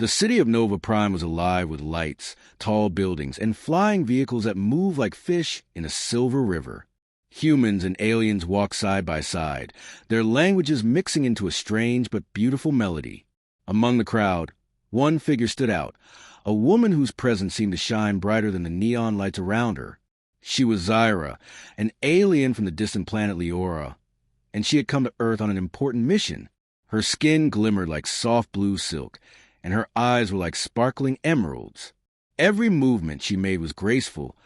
The city of Nova Prime was alive with lights, tall buildings, and flying vehicles that moved like fish in a silver river. Humans and aliens walked side by side, their languages mixing into a strange but beautiful melody. Among the crowd, one figure stood out, a woman whose presence seemed to shine brighter than the neon lights around her. She was Zyra, an alien from the distant planet Leora, and she had come to Earth on an important mission. Her skin glimmered like soft blue silk, and her eyes were like sparkling emeralds. Every movement she made was graceful,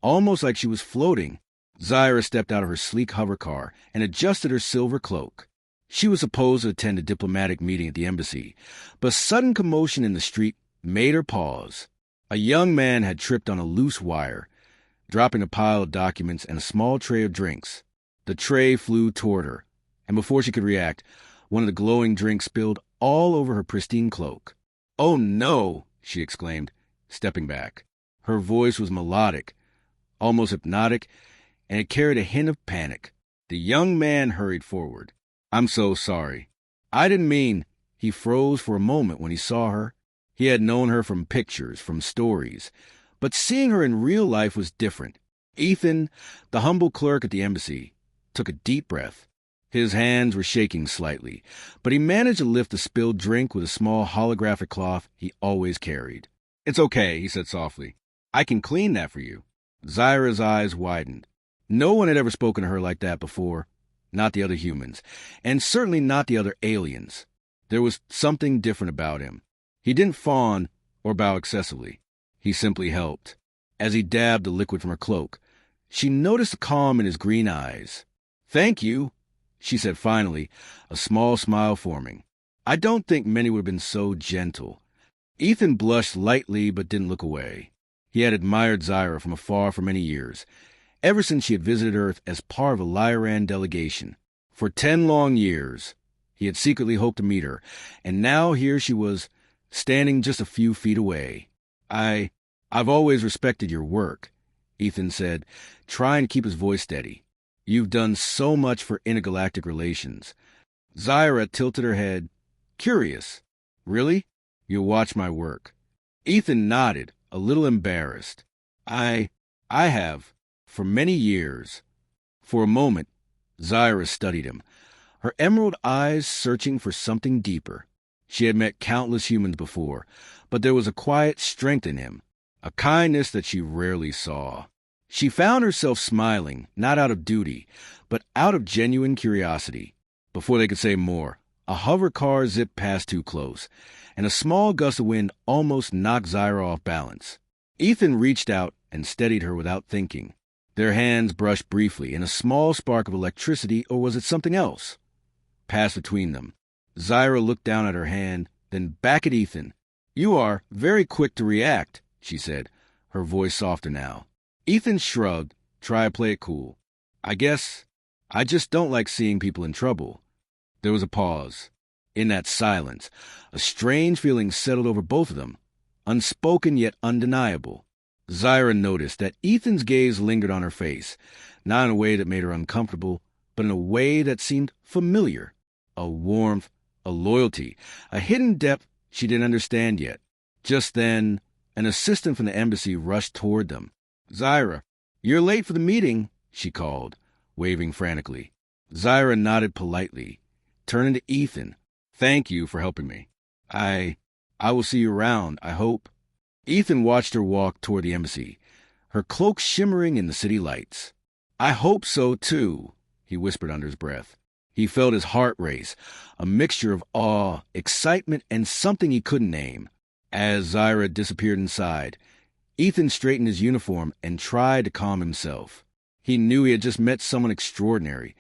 almost like she was floating. Zyra stepped out of her sleek hover car and adjusted her silver cloak. She was supposed to attend a diplomatic meeting at the embassy, but sudden commotion in the street made her pause. A young man had tripped on a loose wire, dropping a pile of documents and a small tray of drinks. The tray flew toward her, and before she could react, one of the glowing drinks spilled all over her pristine cloak. "Oh no!" she exclaimed, stepping back. Her voice was melodic, almost hypnotic, and it carried a hint of panic. The young man hurried forward. "I'm so sorry. I didn't mean—" He froze for a moment when he saw her. He had known her from pictures, from stories, but seeing her in real life was different. Ethan, the humble clerk at the embassy, took a deep breath. His hands were shaking slightly, but he managed to lift the spilled drink with a small holographic cloth he always carried. "It's okay," he said softly. "I can clean that for you." Zyra's eyes widened. No one had ever spoken to her like that before, not the other humans, and certainly not the other aliens. There was something different about him. He didn't fawn or bow excessively. He simply helped. As he dabbed the liquid from her cloak, she noticed the calm in his green eyes. "Thank you," she said finally, a small smile forming. I don't think many would have been so gentle. Ethan blushed lightly but didn't look away. He had admired Zyra from afar for many years, ever since she had visited Earth as part of a Lyran delegation. For 10 long years, he had secretly hoped to meet her, and now here she was, standing just a few feet away. I've always respected your work," Ethan said, trying to keep his voice steady. "You've done so much for intergalactic relations." Zyra tilted her head. "Curious. Really? You'll watch my work." Ethan nodded, a little embarrassed. I have. For many years." For a moment, Zyra studied him, her emerald eyes searching for something deeper. She had met countless humans before, but there was a quiet strength in him, a kindness that she rarely saw. She found herself smiling, not out of duty, but out of genuine curiosity. Before they could say more, a hover car zipped past too close, and a small gust of wind almost knocked Zyra off balance. Ethan reached out and steadied her without thinking. Their hands brushed briefly, and a small spark of electricity, or was it something else, passed between them. Zyra looked down at her hand, then back at Ethan. "You are very quick to react," she said, her voice softer now. Ethan shrugged, trying to play it cool. I just don't like seeing people in trouble." There was a pause. In that silence, a strange feeling settled over both of them, unspoken yet undeniable. Zyra noticed that Ethan's gaze lingered on her face, not in a way that made her uncomfortable, but in a way that seemed familiar. A warmth, a loyalty, a hidden depth she didn't understand yet. Just then, an assistant from the embassy rushed toward them. "Zyra, you're late for the meeting," she called, waving frantically. Zyra nodded politely, turning to Ethan. "Thank you for helping me. I will see you around, I hope." Ethan watched her walk toward the embassy, her cloak shimmering in the city lights. "I hope so, too," he whispered under his breath. He felt his heart race, a mixture of awe, excitement, and something he couldn't name. As Zyra disappeared inside, Ethan straightened his uniform and tried to calm himself. He knew he had just met someone extraordinary,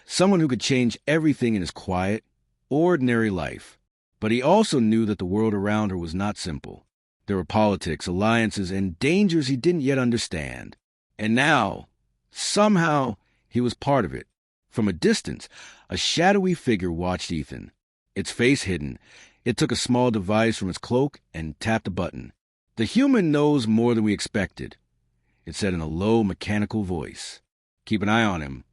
someone who could change everything in his quiet, ordinary life. But he also knew that the world around her was not simple. There were politics, alliances, and dangers he didn't yet understand. And now, somehow, he was part of it. From a distance, a shadowy figure watched Ethan. Its face hidden, it took a small device from its cloak and tapped a button. "The human knows more than we expected," it said in a low, mechanical voice. "Keep an eye on him."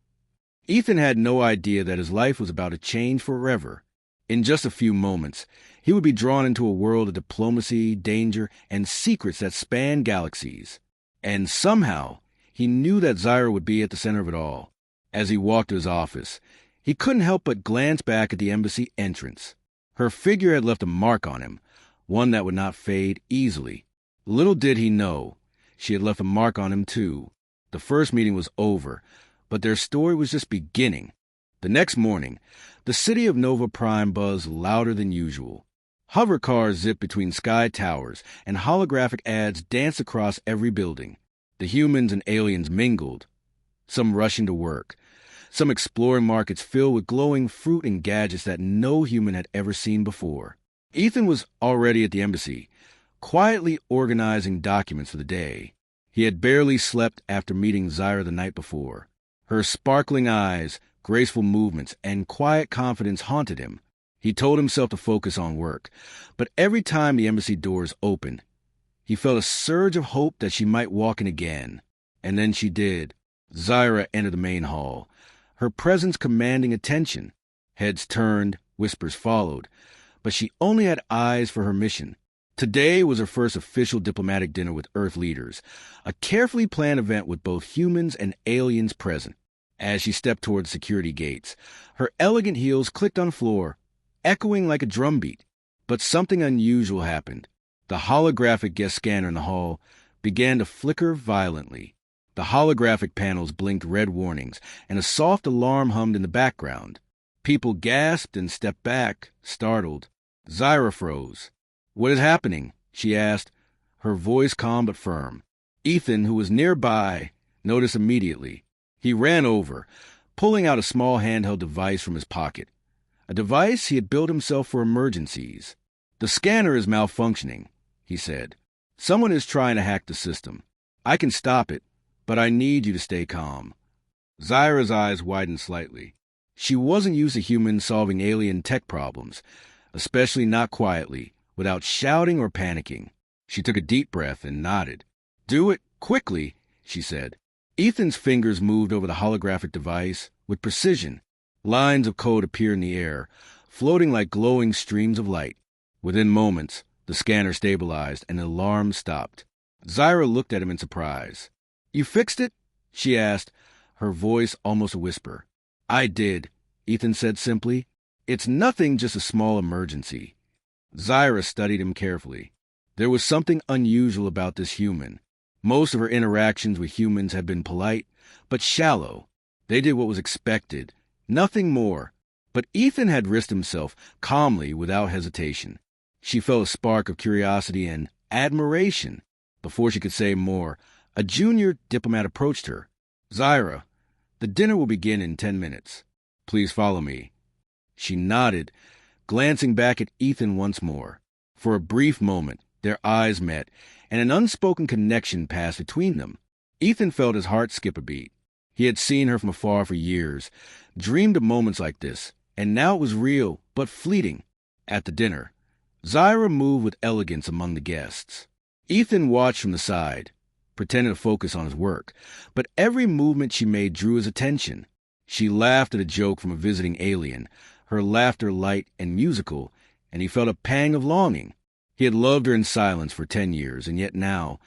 Ethan had no idea that his life was about to change forever. In just a few moments, he would be drawn into a world of diplomacy, danger, and secrets that span galaxies. And somehow, he knew that Zyra would be at the center of it all. As he walked to his office, he couldn't help but glance back at the embassy entrance. Her figure had left a mark on him, one that would not fade easily. Little did he know, she had left a mark on him too. The first meeting was over, but their story was just beginning. The next morning, the city of Nova Prime buzzed louder than usual. Hover cars zipped between sky towers, and holographic ads danced across every building. The humans and aliens mingled, some rushing to work, some exploring markets filled with glowing fruit and gadgets that no human had ever seen before. Ethan was already at the embassy, quietly organizing documents for the day. He had barely slept after meeting Zyra the night before. Her sparkling eyes, graceful movements, and quiet confidence haunted him. He told himself to focus on work, but every time the embassy doors opened, he felt a surge of hope that she might walk in again. And then she did. Zyra entered the main hall, her presence commanding attention. Heads turned, whispers followed, but she only had eyes for her mission. Today was her first official diplomatic dinner with Earth leaders, a carefully planned event with both humans and aliens present. As she stepped toward security gates, her elegant heels clicked on the floor, echoing like a drumbeat. But something unusual happened. The holographic guest scanner in the hall began to flicker violently. The holographic panels blinked red warnings, and a soft alarm hummed in the background. People gasped and stepped back, startled. Zyra froze. "What is happening?" she asked, her voice calm but firm. Ethan, who was nearby, noticed immediately. He ran over, pulling out a small handheld device from his pocket, a device he had built himself for emergencies. "The scanner is malfunctioning," he said. "Someone is trying to hack the system. I can stop it, but I need you to stay calm." Zyra's eyes widened slightly. She wasn't used to humans solving alien tech problems, especially not quietly, without shouting or panicking. She took a deep breath and nodded. "Do it quickly," she said. Ethan's fingers moved over the holographic device with precision. Lines of code appeared in the air, floating like glowing streams of light. Within moments, the scanner stabilized and the alarm stopped. Zyra looked at him in surprise. "You fixed it?" she asked, her voice almost a whisper. "I did," Ethan said simply. "It's nothing, just a small emergency." Zyra studied him carefully. There was something unusual about this human. Most of her interactions with humans had been polite, but shallow. They did what was expected, nothing more. But Ethan had risked himself calmly, without hesitation. She felt a spark of curiosity and admiration. Before she could say more, a junior diplomat approached her. "Zyra, the dinner will begin in 10 minutes. Please follow me." She nodded, glancing back at Ethan once more. For a brief moment, their eyes met, and an unspoken connection passed between them. Ethan felt his heart skip a beat. He had seen her from afar for years, dreamed of moments like this, and now it was real, but fleeting. At the dinner, Zyra moved with elegance among the guests. Ethan watched from the side, pretending to focus on his work, but every movement she made drew his attention. She laughed at a joke from a visiting alien, her laughter light and musical, and he felt a pang of longing. He had loved her in silence for 10 years, and yet now,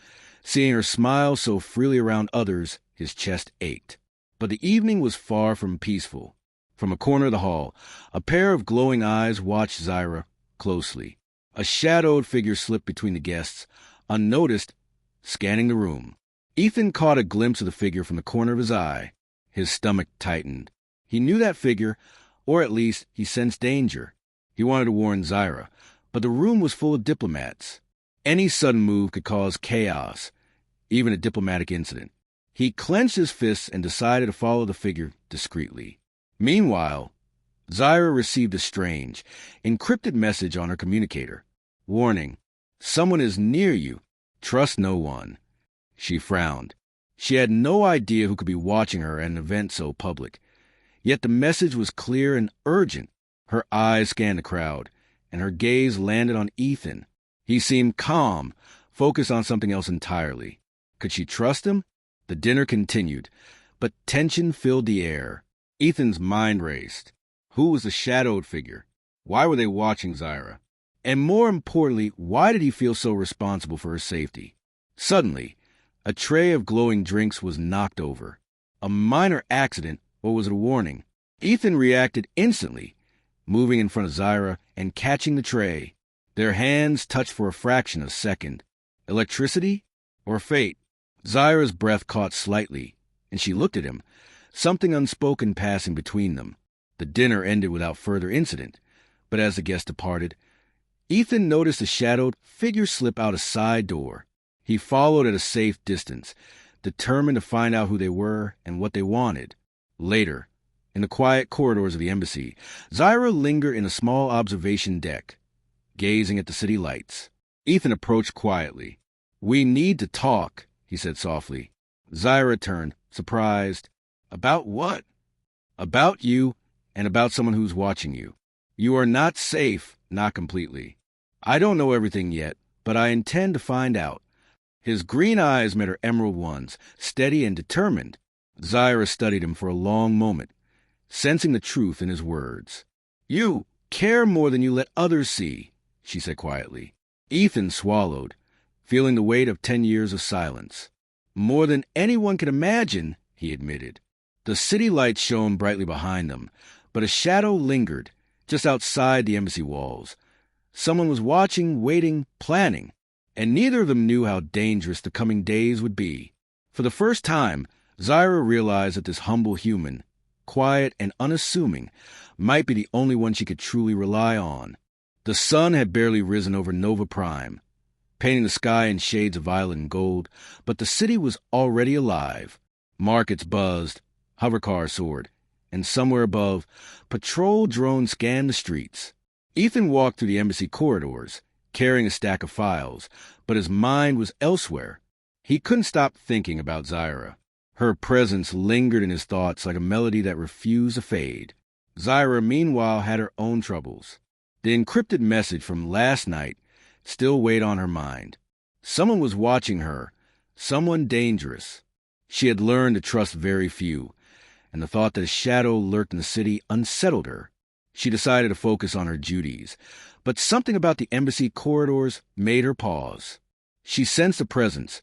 seeing her smile so freely around others, his chest ached. But the evening was far from peaceful. From a corner of the hall, a pair of glowing eyes watched Zyra closely. A shadowed figure slipped between the guests, unnoticed, scanning the room. Ethan caught a glimpse of the figure from the corner of his eye. His stomach tightened. He knew that figure, or at least he sensed danger. He wanted to warn Zyra, but the room was full of diplomats. Any sudden move could cause chaos, even a diplomatic incident. He clenched his fists and decided to follow the figure discreetly. Meanwhile, Zyra received a strange, encrypted message on her communicator. "Warning, someone is near you. Trust no one." She frowned. She had no idea who could be watching her at an event so public. Yet the message was clear and urgent. Her eyes scanned the crowd, and her gaze landed on Ethan. He seemed calm, focused on something else entirely. Could she trust him? The dinner continued, but tension filled the air. Ethan's mind raced. Who was the shadowed figure? Why were they watching Zyra? And more importantly, why did he feel so responsible for her safety? Suddenly, a tray of glowing drinks was knocked over. A minor accident, or was it a warning? Ethan reacted instantly, moving in front of Zyra and catching the tray. Their hands touched for a fraction of a second. Electricity? Or fate? Zyra's breath caught slightly, and she looked at him, something unspoken passing between them. The dinner ended without further incident, but as the guests departed, Ethan noticed a shadowed figure slip out a side door. He followed at a safe distance, determined to find out who they were and what they wanted. Later, in the quiet corridors of the embassy, Zyra lingered in a small observation deck, gazing at the city lights. Ethan approached quietly. "We need to talk," he said softly. Zyra turned, surprised. "About what?" "About you, and about someone who's watching you. You are not safe, not completely. I don't know everything yet, but I intend to find out." His green eyes met her emerald ones, steady and determined. Zyra studied him for a long moment, sensing the truth in his words. "You care more than you let others see," she said quietly. Ethan swallowed, feeling the weight of 10 years of silence. "More than anyone can imagine," he admitted. The city lights shone brightly behind them, but a shadow lingered, just outside the embassy walls. Someone was watching, waiting, planning, and neither of them knew how dangerous the coming days would be. For the first time, Zyra realized that this humble human, quiet and unassuming, might be the only one she could truly rely on. The sun had barely risen over Nova Prime, painting the sky in shades of violet and gold, but the city was already alive. Markets buzzed, hovercars soared, and somewhere above, patrol drones scanned the streets. Ethan walked through the embassy corridors, carrying a stack of files, but his mind was elsewhere. He couldn't stop thinking about Zyra. Her presence lingered in his thoughts like a melody that refused to fade. Zyra, meanwhile, had her own troubles. The encrypted message from last night still weighed on her mind. Someone was watching her, someone dangerous. She had learned to trust very few, and the thought that a shadow lurked in the city unsettled her. She decided to focus on her duties, but something about the embassy corridors made her pause. She sensed a presence,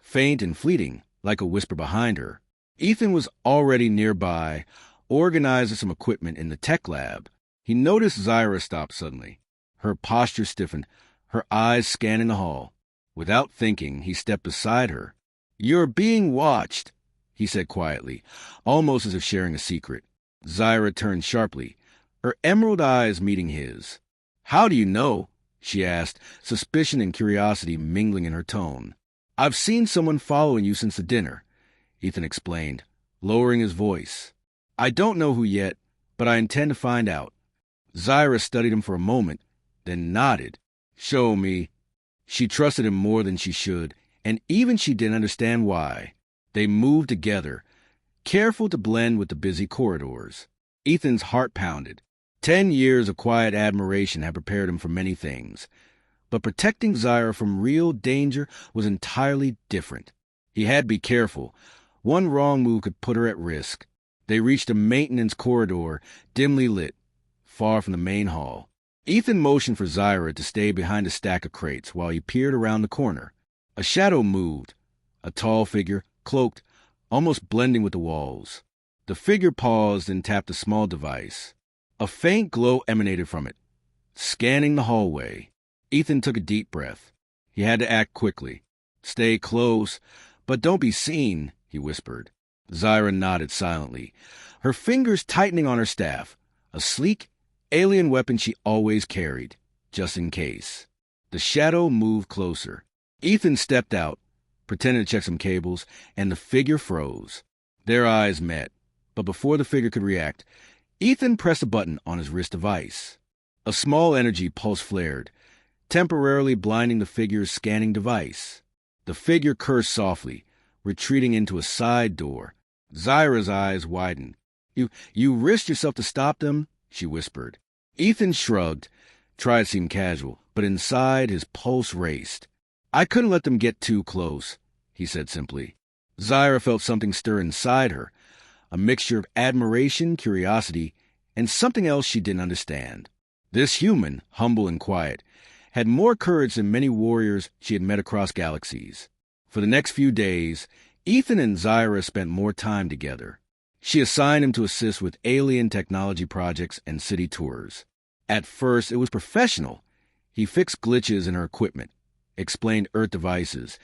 faint and fleeting, like a whisper behind her. Ethan was already nearby, organizing some equipment in the tech lab. He noticed Zyra stop suddenly. Her posture stiffened, her eyes scanning the hall. Without thinking, he stepped beside her. "You're being watched," he said quietly, almost as if sharing a secret. Zyra turned sharply, her emerald eyes meeting his. "How do you know?" she asked, suspicion and curiosity mingling in her tone. "I've seen someone following you since the dinner," Ethan explained, lowering his voice. "I don't know who yet, but I intend to find out." Zyra studied him for a moment, then nodded. "Show me." She trusted him more than she should, and even she didn't understand why. They moved together, careful to blend with the busy corridors. Ethan's heart pounded. 10 years of quiet admiration had prepared him for many things, but protecting Zyra from real danger was entirely different. He had to be careful. One wrong move could put her at risk. They reached a maintenance corridor, dimly lit, far from the main hall. Ethan motioned for Zyra to stay behind a stack of crates while he peered around the corner. A shadow moved, a tall figure, cloaked, almost blending with the walls. The figure paused and tapped a small device. A faint glow emanated from it, scanning the hallway. Ethan took a deep breath. He had to act quickly. "Stay close, but don't be seen," he whispered. Zyra nodded silently, her fingers tightening on her staff, a sleek, alien weapon she always carried, just in case. The shadow moved closer. Ethan stepped out, pretending to check some cables, and the figure froze. Their eyes met, but before the figure could react, Ethan pressed a button on his wrist device. A small energy pulse flared, temporarily blinding the figure's scanning device. The figure cursed softly, retreating into a side door. Zyra's eyes widened. You risked yourself to stop them?" she whispered. Ethan shrugged, tried to seem casual, but inside his pulse raced. "I couldn't let them get too close," he said simply. Zyra felt something stir inside her, a mixture of admiration, curiosity, and something else she didn't understand. This human, humble and quiet, had more courage than many warriors she had met across galaxies. For the next few days, Ethan and Zyra spent more time together. She assigned him to assist with alien technology projects and city tours. At first, it was professional. He fixed glitches in her equipment, explained Earth devices,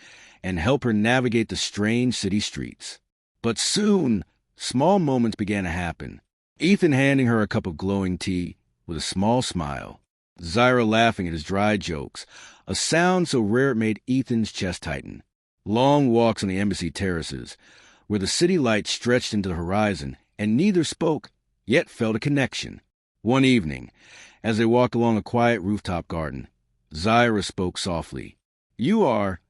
and helped her navigate the strange city streets. But soon, small moments began to happen. Ethan handing her a cup of glowing tea with a small smile. Zyra laughing at his dry jokes, a sound so rare it made Ethan's chest tighten. Long walks on the embassy terraces, where the city lights stretched into the horizon, and neither spoke, yet felt a connection. One evening, as they walked along a quiet rooftop garden, Zyra spoke softly. "You are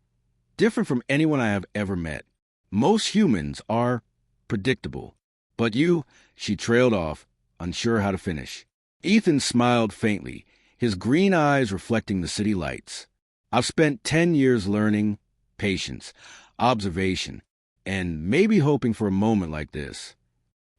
different from anyone I have ever met. Most humans are predictable. But you," she trailed off, unsure how to finish. Ethan smiled faintly, his green eyes reflecting the city lights. "I've spent 10 years learning, patience, observation, and maybe hoping for a moment like this."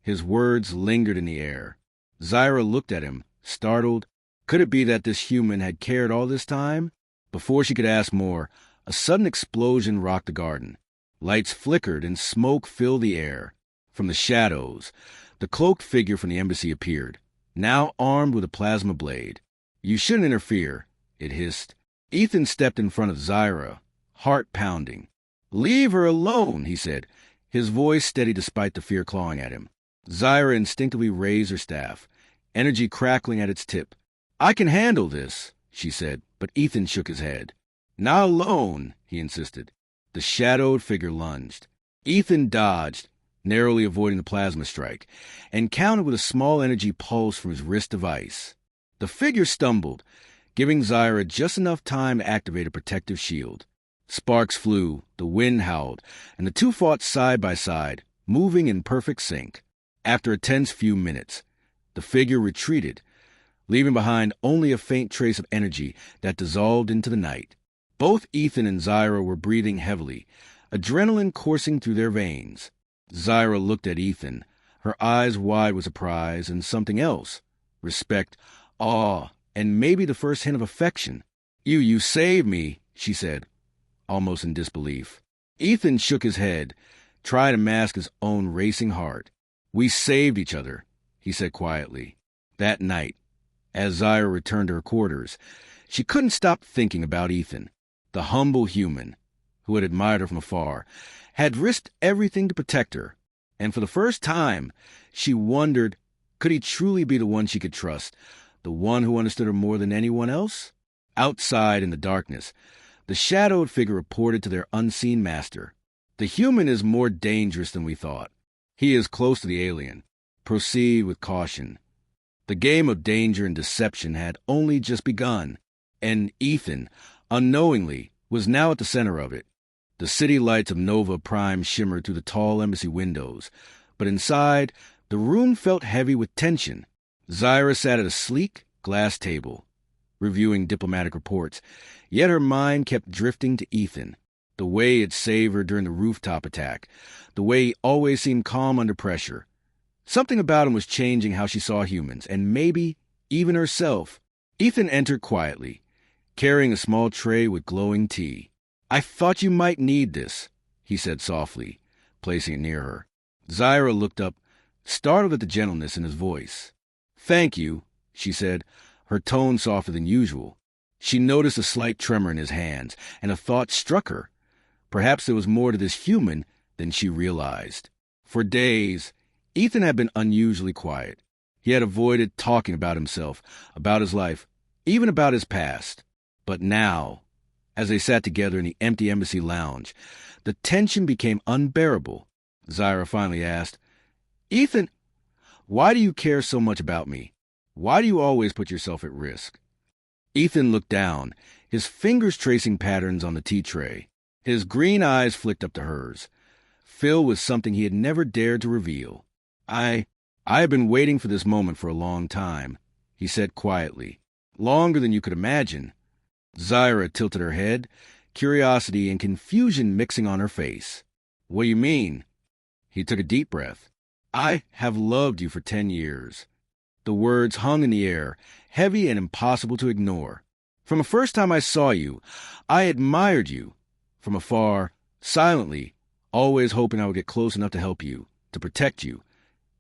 His words lingered in the air. Zyra looked at him, startled. Could it be that this human had cared all this time? Before she could ask more, a sudden explosion rocked the garden. Lights flickered and smoke filled the air. From the shadows, the cloaked figure from the embassy appeared, now armed with a plasma blade. "You shouldn't interfere," it hissed. Ethan stepped in front of Zyra, heart pounding. "Leave her alone," he said, his voice steady despite the fear clawing at him. Zyra instinctively raised her staff, energy crackling at its tip. "I can handle this," she said, but Ethan shook his head. "Not alone," he insisted. The shadowed figure lunged. Ethan dodged, narrowly avoiding the plasma strike, and countered with a small energy pulse from his wrist device. The figure stumbled, giving Zyra just enough time to activate a protective shield. Sparks flew, the wind howled, and the two fought side by side, moving in perfect sync. After a tense few minutes, the figure retreated, leaving behind only a faint trace of energy that dissolved into the night. Both Ethan and Zyra were breathing heavily, adrenaline coursing through their veins. Zyra looked at Ethan, her eyes wide with surprise and something else. Respect, awe, and maybe the first hint of affection. You saved me," she said, almost in disbelief. Ethan shook his head, tried to mask his own racing heart. "We saved each other," he said quietly. That night, as Zyra returned to her quarters, she couldn't stop thinking about Ethan, the humble human who had admired her from afar, had risked everything to protect her, and for the first time, she wondered, could he truly be the one she could trust, the one who understood her more than anyone else? Outside in the darkness, the shadowed figure reported to their unseen master. "The human is more dangerous than we thought. He is close to the alien. Proceed with caution." The game of danger and deception had only just begun, and Ethan, unknowingly, was now at the center of it. The city lights of Nova Prime shimmered through the tall embassy windows, but inside, the room felt heavy with tension. Zyra sat at a sleek glass table, reviewing diplomatic reports, yet her mind kept drifting to Ethan. The way it saved her during the rooftop attack, the way he always seemed calm under pressure. Something about him was changing how she saw humans, and maybe even herself. Ethan entered quietly, carrying a small tray with glowing tea. "I thought you might need this," he said softly, placing it near her. Zyra looked up, startled at the gentleness in his voice. "Thank you," she said, her tone softer than usual. She noticed a slight tremor in his hands, and a thought struck her. Perhaps there was more to this human than she realized. For days, Ethan had been unusually quiet. He had avoided talking about himself, about his life, even about his past. But now, as they sat together in the empty embassy lounge, the tension became unbearable. Zyra finally asked, "Ethan, why do you care so much about me? Why do you always put yourself at risk?" Ethan looked down, his fingers tracing patterns on the tea tray. His green eyes flicked up to hers, filled with something he had never dared to reveal. I have been waiting for this moment for a long time," he said quietly. "Longer than you could imagine." Zyra tilted her head, curiosity and confusion mixing on her face. "What do you mean?" He took a deep breath. "I have loved you for 10 years." The words hung in the air, heavy and impossible to ignore. From the first time I saw you, I admired you. From afar, silently, always hoping I would get close enough to help you, to protect you,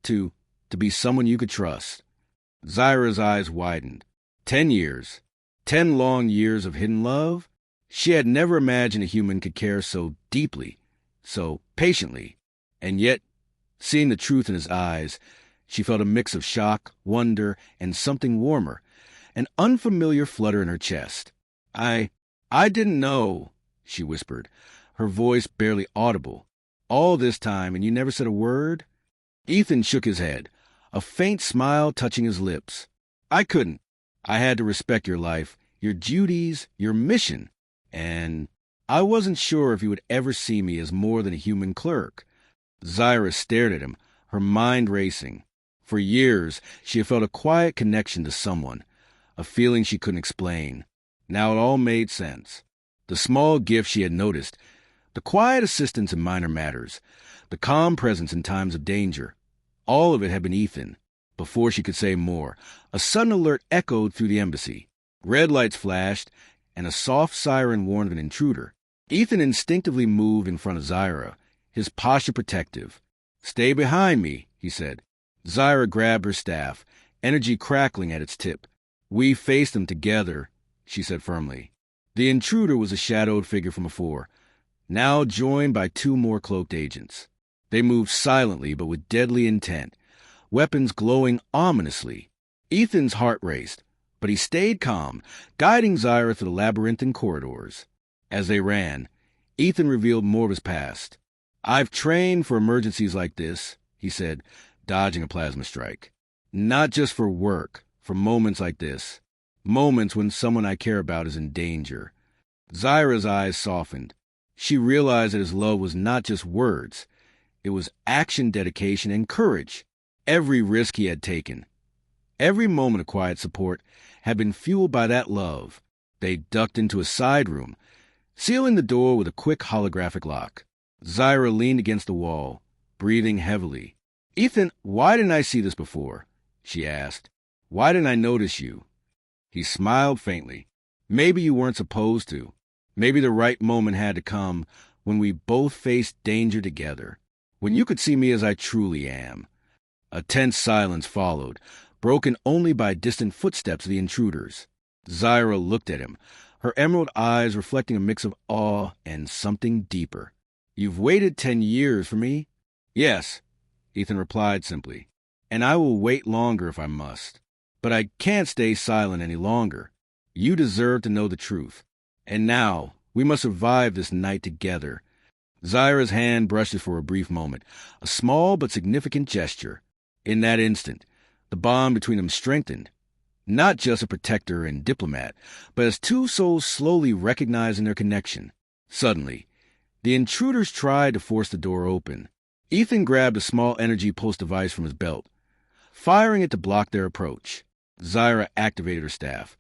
to be someone you could trust. Zyra's eyes widened. 10 years. 10 long years of hidden love? She had never imagined a human could care so deeply, so patiently. And yet, seeing the truth in his eyes, she felt a mix of shock, wonder, and something warmer, an unfamiliar flutter in her chest. I didn't know, she whispered, her voice barely audible. All this time, and you never said a word? Ethan shook his head, a faint smile touching his lips. I couldn't. I had to respect your life, your duties, your mission. And I wasn't sure if you would ever see me as more than a human clerk. Zyra stared at him, her mind racing. For years, she had felt a quiet connection to someone, a feeling she couldn't explain. Now it all made sense. The small gift she had noticed, the quiet assistance in minor matters, the calm presence in times of danger, all of it had been Ethan. Before she could say more, a sudden alert echoed through the embassy. Red lights flashed, and a soft siren warned of an intruder. Ethan instinctively moved in front of Zyra, his posture protective. "Stay behind me," he said. Zyra grabbed her staff, energy crackling at its tip. "We faced them together," she said firmly. The intruder was a shadowed figure from afore, now joined by 2 more cloaked agents. They moved silently but with deadly intent, weapons glowing ominously. Ethan's heart raced, but he stayed calm, guiding Zyra through the labyrinthine corridors. As they ran, Ethan revealed more of his past. "I've trained for emergencies like this," he said, dodging a plasma strike. "Not just for work, for moments like this. Moments when someone I care about is in danger." Zyra's eyes softened. She realized that his love was not just words. It was action, dedication, and courage. Every risk he had taken, every moment of quiet support had been fueled by that love. They ducked into a side room, sealing the door with a quick holographic lock. Zyra leaned against the wall, breathing heavily. "Ethan, why didn't I see this before?" she asked. "Why didn't I notice you?" He smiled faintly. "Maybe you weren't supposed to. Maybe the right moment had to come when we both faced danger together, when you could see me as I truly am." A tense silence followed, broken only by distant footsteps of the intruders. Zyra looked at him, her emerald eyes reflecting a mix of awe and something deeper. "You've waited 10 years for me?" "Yes," Ethan replied simply. "And I will wait longer if I must. But I can't stay silent any longer. You deserve to know the truth. And now, we must survive this night together." Zyra's hand brushed it for a brief moment, a small but significant gesture. In that instant, the bond between them strengthened, not just a protector and diplomat, but as 2 souls slowly recognizing their connection. Suddenly, the intruders tried to force the door open. Ethan grabbed a small energy pulse device from his belt, firing it to block their approach. Zyra activated her staff,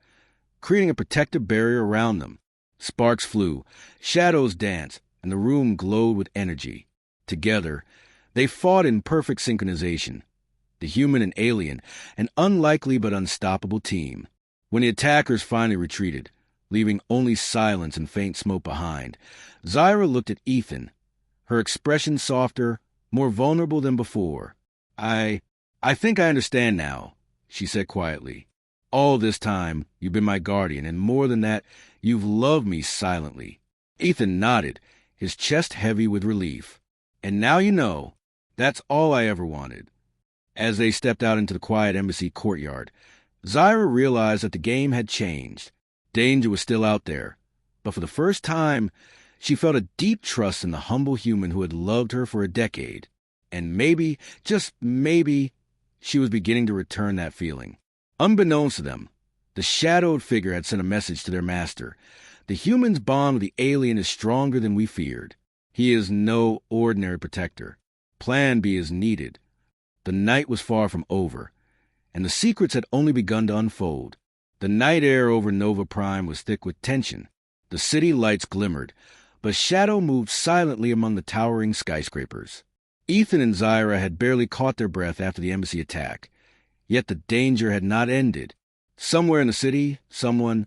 creating a protective barrier around them. Sparks flew, shadows danced, and the room glowed with energy. Together, they fought in perfect synchronization. The human and alien, an unlikely but unstoppable team. When the attackers finally retreated, leaving only silence and faint smoke behind, Zyra looked at Ethan, her expression softer, more vulnerable than before. I think I understand now," she said quietly. "All this time, you've been my guardian, and more than that, you've loved me silently." Ethan nodded, his chest heavy with relief. "And now you know. That's all I ever wanted." As they stepped out into the quiet embassy courtyard, Zyra realized that the game had changed. Danger was still out there, but for the first time, she felt a deep trust in the humble human who had loved her for a decade. And maybe, just maybe, she was beginning to return that feeling. Unbeknownst to them, the shadowed figure had sent a message to their master. The human's bond with the alien is stronger than we feared. He is no ordinary protector. Plan B is needed. The night was far from over, and the secrets had only begun to unfold. The night air over Nova Prime was thick with tension. The city lights glimmered, but shadow moved silently among the towering skyscrapers. Ethan and Zyra had barely caught their breath after the embassy attack, yet the danger had not ended. Somewhere in the city, someone,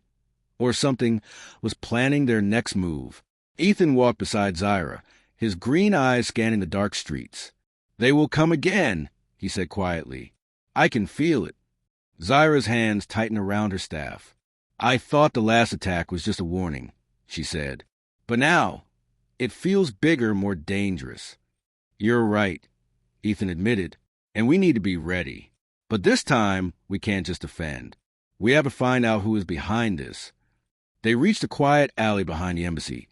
or something, was planning their next move. Ethan walked beside Zyra, his green eyes scanning the dark streets. "They will come again," he said quietly. "I can feel it." Zyra's hands tightened around her staff. "I thought the last attack was just a warning," she said. "But now, it feels bigger, more dangerous." "You're right," Ethan admitted, "and we need to be ready. But this time, we can't just defend. We have to find out who is behind this." They reached a quiet alley behind the embassy,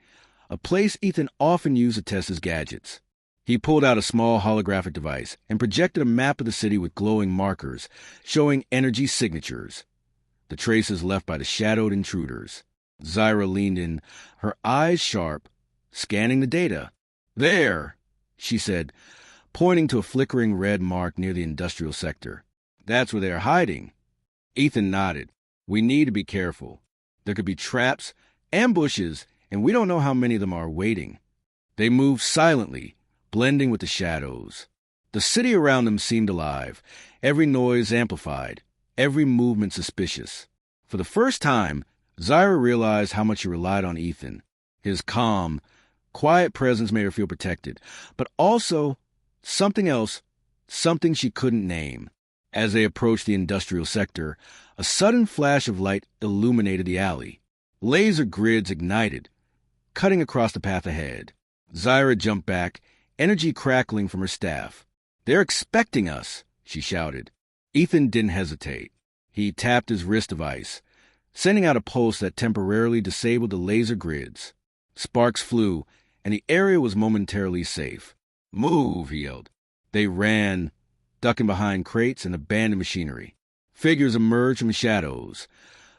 a place Ethan often used to test his gadgets. He pulled out a small holographic device and projected a map of the city with glowing markers, showing energy signatures, the traces left by the shadowed intruders. Zyra leaned in, her eyes sharp, scanning the data. "There," she said, pointing to a flickering red mark near the industrial sector. "That's where they are hiding." Ethan nodded. "We need to be careful. There could be traps, ambushes, and we don't know how many of them are waiting." They moved silently, blending with the shadows. The city around them seemed alive, every noise amplified, every movement suspicious. For the first time, Zyra realized how much she relied on Ethan. His calm, quiet presence made her feel protected, but also something else, something she couldn't name. As they approached the industrial sector, a sudden flash of light illuminated the alley. Laser grids ignited, cutting across the path ahead. Zyra jumped back, energy crackling from her staff. "They're expecting us," she shouted. Ethan didn't hesitate. He tapped his wrist device, sending out a pulse that temporarily disabled the laser grids. Sparks flew, and the area was momentarily safe. "Move," he yelled. They ran, ducking behind crates and abandoned machinery. Figures emerged from the shadows.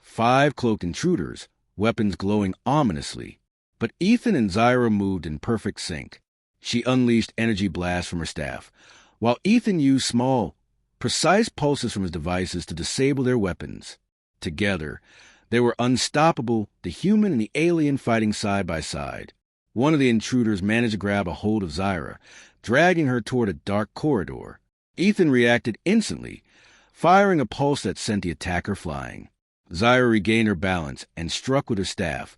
5 cloaked intruders, weapons glowing ominously. But Ethan and Zyra moved in perfect sync. She unleashed energy blasts from her staff, while Ethan used small, precise pulses from his devices to disable their weapons. Together, they were unstoppable, the human and the alien fighting side by side. One of the intruders managed to grab a hold of Zyra, dragging her toward a dark corridor. Ethan reacted instantly, firing a pulse that sent the attacker flying. Zyra regained her balance and struck with her staff,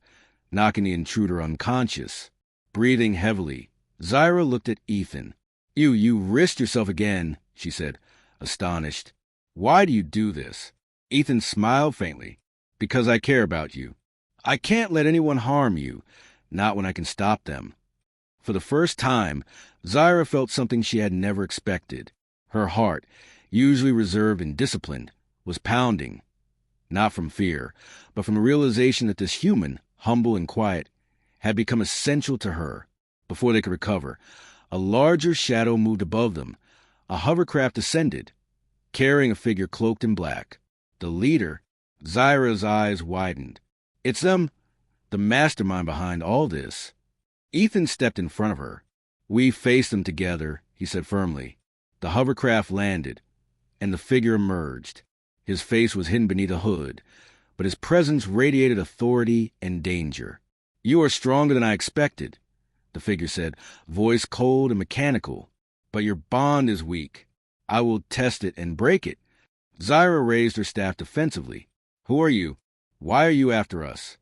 knocking the intruder unconscious. Breathing heavily, Zyra looked at Ethan. You risked yourself again," she said, astonished. "Why do you do this?" Ethan smiled faintly. "Because I care about you. I can't let anyone harm you, not when I can stop them." For the first time, Zyra felt something she had never expected. Her heart, usually reserved and disciplined, was pounding, not from fear, but from the realization that this human, humble and quiet, had become essential to her. Before they could recover, a larger shadow moved above them. A hovercraft descended, carrying a figure cloaked in black. The leader. Zyra's eyes widened. "It's them, the mastermind behind all this." Ethan stepped in front of her. "We faced them together," he said firmly. The hovercraft landed, and the figure emerged. His face was hidden beneath a hood, but his presence radiated authority and danger. "You are stronger than I expected," the figure said, voice cold and mechanical. "But your bond is weak. I will test it and break it." Zyra raised her staff defensively. "Who are you? Why are you after us?"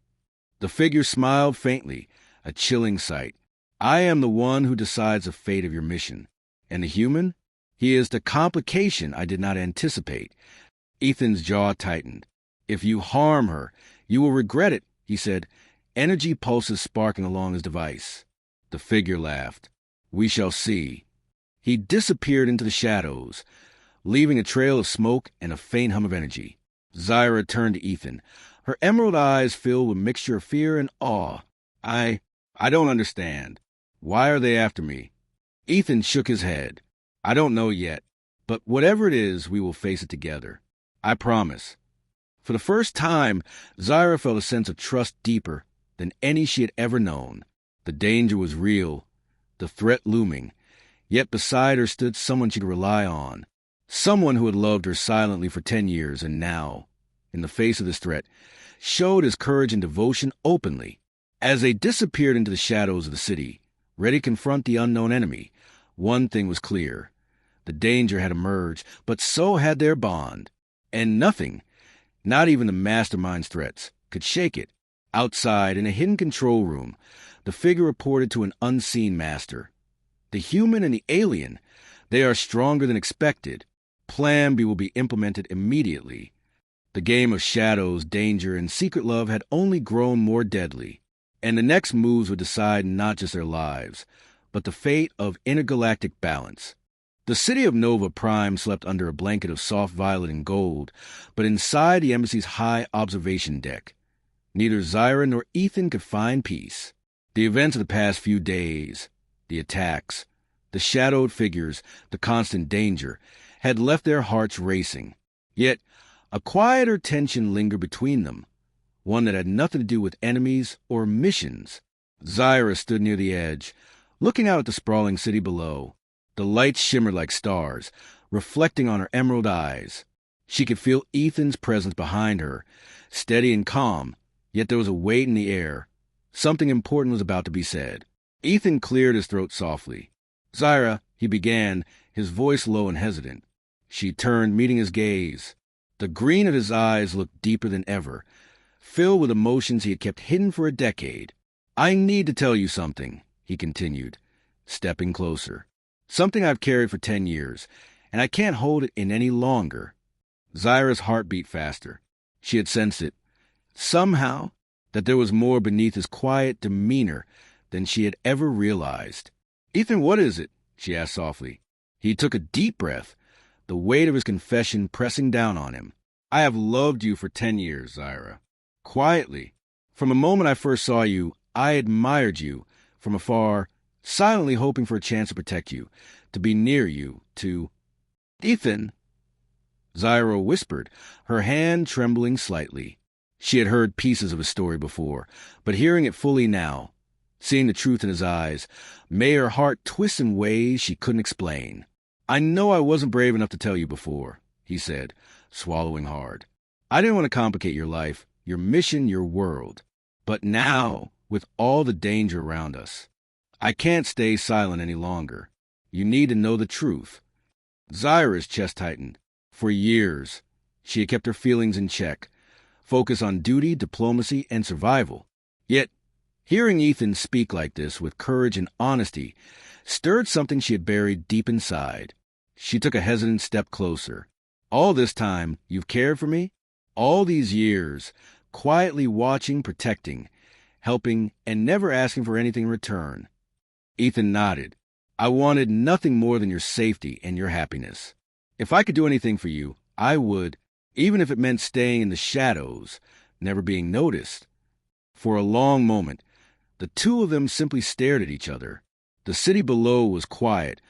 The figure smiled faintly, a chilling sight. "I am the one who decides the fate of your mission. And the human? He is the complication I did not anticipate." Ethan's jaw tightened. "If you harm her, you will regret it," he said, energy pulses sparking along his device. The figure laughed. "We shall see." He disappeared into the shadows, leaving a trail of smoke and a faint hum of energy. Zyra turned to Ethan, her emerald eyes filled with a mixture of fear and awe. I don't understand. Why are they after me?" Ethan shook his head. "I don't know yet, but whatever it is, we will face it together. I promise." For the first time, Zyra felt a sense of trust deeper than any she had ever known. The danger was real, the threat looming, yet beside her stood someone she could rely on. Someone who had loved her silently for 10 years and now, in the face of this threat, showed his courage and devotion openly. As they disappeared into the shadows of the city, ready to confront the unknown enemy, one thing was clear. The danger had emerged, but so had their bond. And nothing Not even the mastermind's threats could shake it. Outside, in a hidden control room, the figure reported to an unseen master. The human and the alien, they are stronger than expected. Plan B will be implemented immediately. The game of shadows, danger, and secret love had only grown more deadly, and the next moves would decide not just their lives, but the fate of intergalactic balance. The city of Nova Prime slept under a blanket of soft violet and gold, but inside the embassy's high observation deck, neither Zyra nor Ethan could find peace. The events of the past few days, the attacks, the shadowed figures, the constant danger, had left their hearts racing. Yet, a quieter tension lingered between them, one that had nothing to do with enemies or missions. Zyra stood near the edge, looking out at the sprawling city below. The lights shimmered like stars, reflecting on her emerald eyes. She could feel Ethan's presence behind her, steady and calm, yet there was a weight in the air. Something important was about to be said. Ethan cleared his throat softly. "Zyra," he began, his voice low and hesitant. She turned, meeting his gaze. The green of his eyes looked deeper than ever, filled with emotions he had kept hidden for a decade. "I need to tell you something," he continued, stepping closer. "Something I've carried for 10 years, and I can't hold it in any longer." Zyra's heart beat faster. She had sensed it, somehow, that there was more beneath his quiet demeanor than she had ever realized. "Ethan, what is it?" she asked softly. He took a deep breath, the weight of his confession pressing down on him. "I have loved you for 10 years, Zyra. Quietly. From the moment I first saw you, I admired you from afar, silently hoping for a chance to protect you, to be near you, to—" "Ethan," Zyra whispered, her hand trembling slightly. She had heard pieces of his story before, but hearing it fully now, seeing the truth in his eyes, made her heart twist in ways she couldn't explain. "I know I wasn't brave enough to tell you before," he said, swallowing hard. "I didn't want to complicate your life, your mission, your world. But now, with all the danger around us, I can't stay silent any longer. You need to know the truth." Zyra's chest tightened. For years, she had kept her feelings in check, focused on duty, diplomacy, and survival. Yet, hearing Ethan speak like this with courage and honesty stirred something she had buried deep inside. She took a hesitant step closer. "All this time, you've cared for me? All these years, quietly watching, protecting, helping, and never asking for anything in return." Ethan nodded. "I wanted nothing more than your safety and your happiness. If I could do anything for you, I would, even if it meant staying in the shadows, never being noticed." For a long moment, the two of them simply stared at each other. The city below was quiet,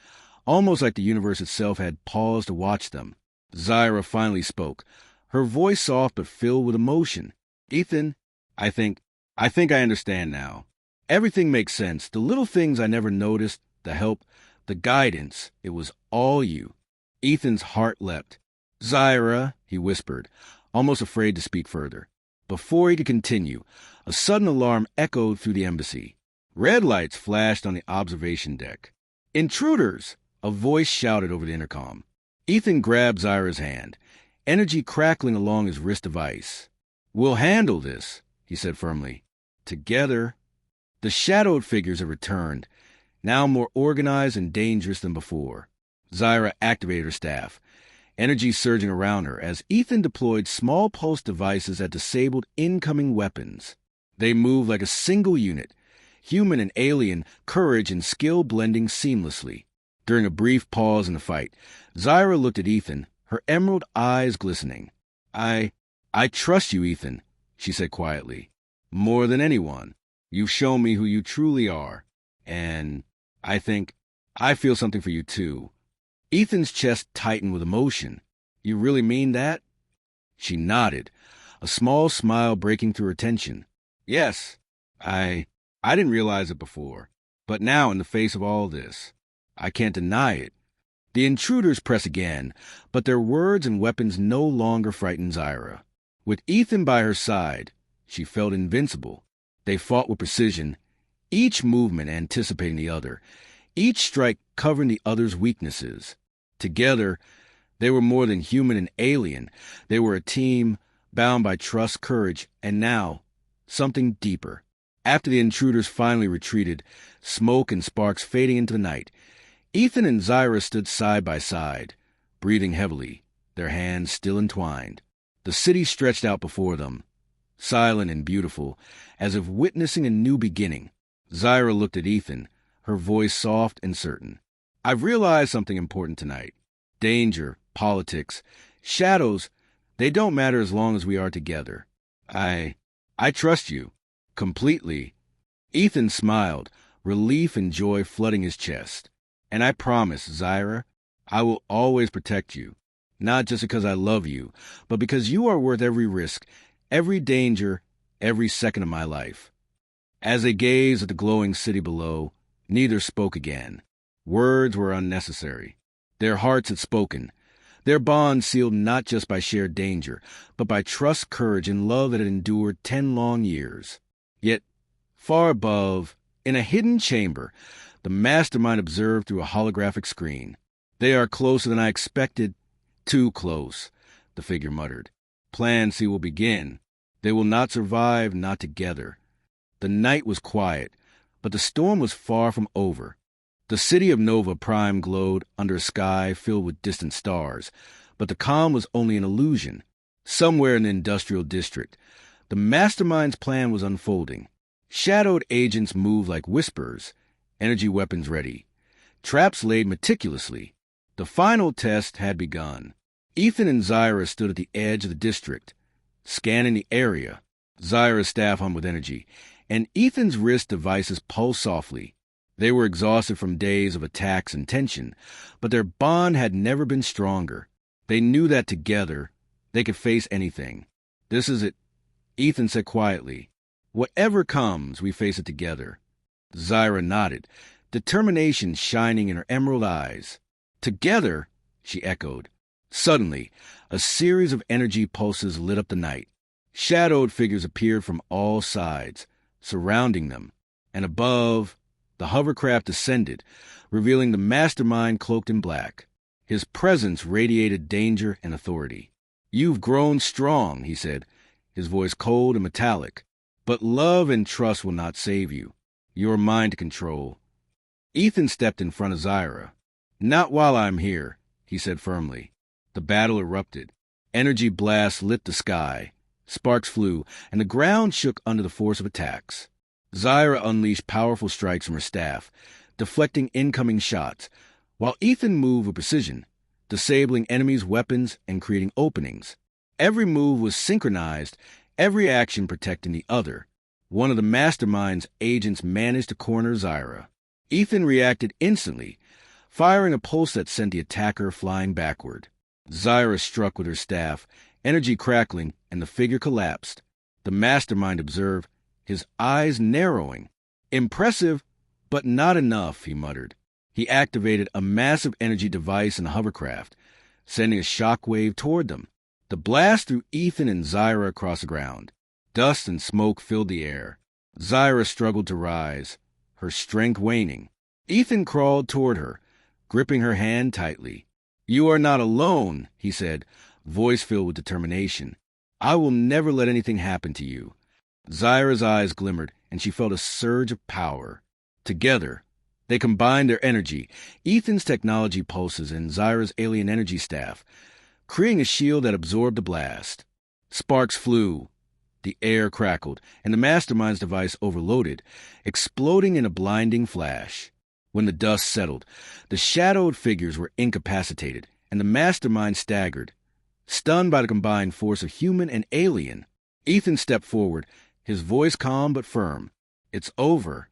almost like the universe itself had paused to watch them. Zyra finally spoke, her voice soft but filled with emotion. "Ethan, I think I understand now. Everything makes sense. The little things I never noticed, the help, the guidance, it was all you." Ethan's heart leapt. "Zyra," he whispered, almost afraid to speak further. Before he could continue, a sudden alarm echoed through the embassy. Red lights flashed on the observation deck. "Intruders!" a voice shouted over the intercom. Ethan grabbed Zyra's hand, energy crackling along his wrist of ice. "We'll handle this," he said firmly. "Together." The shadowed figures had returned, now more organized and dangerous than before. Zyra activated her staff, energy surging around her as Ethan deployed small pulse devices that disabled incoming weapons. They moved like a single unit, human and alien, courage and skill blending seamlessly. During a brief pause in the fight, Zyra looked at Ethan, her emerald eyes glistening. I trust you, Ethan," she said quietly. "More than anyone. You've shown me who you truly are. And I think I feel something for you, too." Ethan's chest tightened with emotion. "You really mean that?" She nodded, a small smile breaking through her tension. "Yes, I didn't realize it before, but now in the face of all this, I can't deny it." The intruders pressed again, but their words and weapons no longer frightened Zyra. With Ethan by her side, she felt invincible. They fought with precision, each movement anticipating the other, each strike covering the other's weaknesses. Together, they were more than human and alien. They were a team, bound by trust, courage, and now, something deeper. After the intruders finally retreated, smoke and sparks fading into the night, Ethan and Zyra stood side by side, breathing heavily, their hands still entwined. The city stretched out before them, silent and beautiful, as if witnessing a new beginning. Zyra looked at Ethan, her voice soft and certain. "I've realized something important tonight. Danger, politics, shadows, they don't matter as long as we are together. I trust you. Completely." Ethan smiled, relief and joy flooding his chest. "And I promise, Zyra, I will always protect you. Not just because I love you, but because you are worth every risk, every danger, every second of my life." As they gazed at the glowing city below, neither spoke again. Words were unnecessary. Their hearts had spoken. Their bond sealed not just by shared danger, but by trust, courage, and love that had endured 10 long years. Yet, far above, in a hidden chamber, the mastermind observed through a holographic screen. "They are closer than I expected. Too close," the figure muttered. "Plan C will begin. They will not survive, not together." The night was quiet, but the storm was far from over. The city of Nova Prime glowed under a sky filled with distant stars, but the calm was only an illusion. Somewhere in the industrial district, the mastermind's plan was unfolding. Shadowed agents moved like whispers, energy weapons ready, traps laid meticulously. The final test had begun. Ethan and Zyra stood at the edge of the district, scanning the area. Zyra's staff hummed with energy, and Ethan's wrist devices pulsed softly. They were exhausted from days of attacks and tension, but their bond had never been stronger. They knew that together, they could face anything. "This is it," Ethan said quietly. "Whatever comes, we face it together." Zyra nodded, determination shining in her emerald eyes. "Together," she echoed. Suddenly, a series of energy pulses lit up the night. Shadowed figures appeared from all sides, surrounding them, and above, the hovercraft descended, revealing the mastermind cloaked in black. His presence radiated danger and authority. "You've grown strong," he said, his voice cold and metallic. "But love and trust will not save you. You are mine to control." Ethan stepped in front of Zyra. "Not while I'm here," he said firmly. The battle erupted. Energy blasts lit the sky. Sparks flew, and the ground shook under the force of attacks. Zyra unleashed powerful strikes from her staff, deflecting incoming shots, while Ethan moved with precision, disabling enemies' weapons and creating openings. Every move was synchronized, every action protecting the other. One of the mastermind's agents managed to corner Zyra. Ethan reacted instantly, firing a pulse that sent the attacker flying backward. Zyra struck with her staff, energy crackling, and the figure collapsed. The mastermind observed, his eyes narrowing. "Impressive, but not enough," he muttered. He activated a massive energy device in the hovercraft, sending a shockwave toward them. The blast threw Ethan and Zyra across the ground. Dust and smoke filled the air. Zyra struggled to rise, her strength waning. Ethan crawled toward her, gripping her hand tightly. "You are not alone," he said, voice filled with determination. "I will never let anything happen to you." Zyra's eyes glimmered, and she felt a surge of power. Together, they combined their energy, Ethan's technology pulses and Zyra's alien energy staff, creating a shield that absorbed the blast. Sparks flew, the air crackled, and the mastermind's device overloaded, exploding in a blinding flash. When the dust settled, the shadowed figures were incapacitated, and the mastermind staggered, stunned by the combined force of human and alien. Ethan stepped forward, his voice calm but firm. "It's over."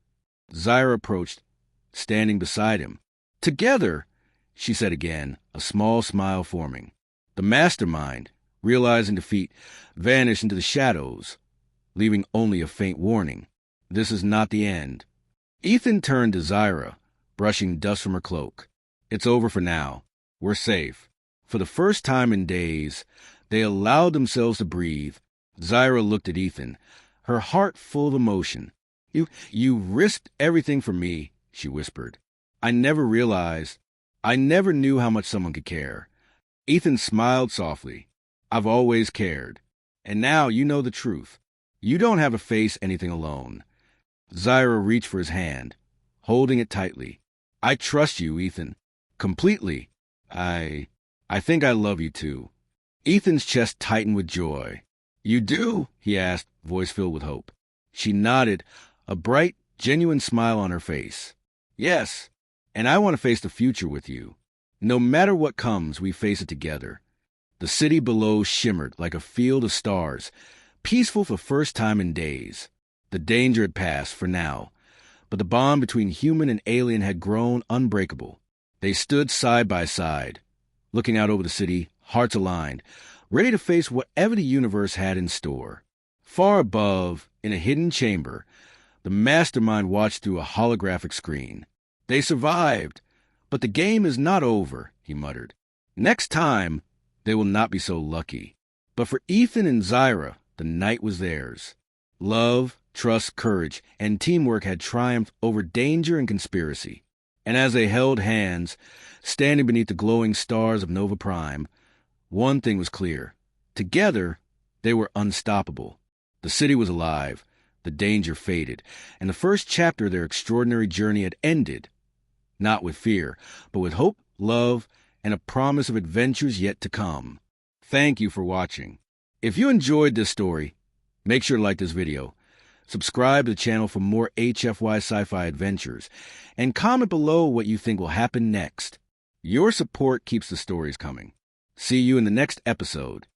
Zyra approached, standing beside him. "Together," she said again, a small smile forming. The mastermind, realizing defeat, vanished into the shadows, leaving only a faint warning. "This is not the end." Ethan turned to Zyra, brushing dust from her cloak. "It's over for now. We're safe." For the first time in days, they allowed themselves to breathe. Zyra looked at Ethan, her heart full of emotion. You risked everything for me," she whispered. I never knew how much someone could care." Ethan smiled softly. "I've always cared. And now you know the truth. You don't have to face anything alone. Zyra reached for his hand, holding it tightly. I trust you, Ethan. Completely. I think I love you too. Ethan's chest tightened with joy. You do? He asked, voice filled with hope. She nodded, a bright, genuine smile on her face. Yes, and I want to face the future with you. No matter what comes, we face it together. The city below shimmered like a field of stars, peaceful for the first time in days. The danger had passed for now, but the bond between human and alien had grown unbreakable. They stood side by side, looking out over the city, hearts aligned, ready to face whatever the universe had in store. Far above, in a hidden chamber, the mastermind watched through a holographic screen. They survived, but the game is not over, he muttered. Next time, they will not be so lucky. But for Ethan and Zyra, the night was theirs. Love, trust, courage, and teamwork had triumphed over danger and conspiracy. And as they held hands, standing beneath the glowing stars of Nova Prime, one thing was clear. Together, they were unstoppable. The city was alive, the danger faded, and the first chapter of their extraordinary journey had ended. Not with fear, but with hope, love, and a promise of adventures yet to come. Thank you for watching. If you enjoyed this story, make sure to like this video, subscribe to the channel for more HFY Sci-Fi adventures, and comment below what you think will happen next. Your support keeps the stories coming. See you in the next episode.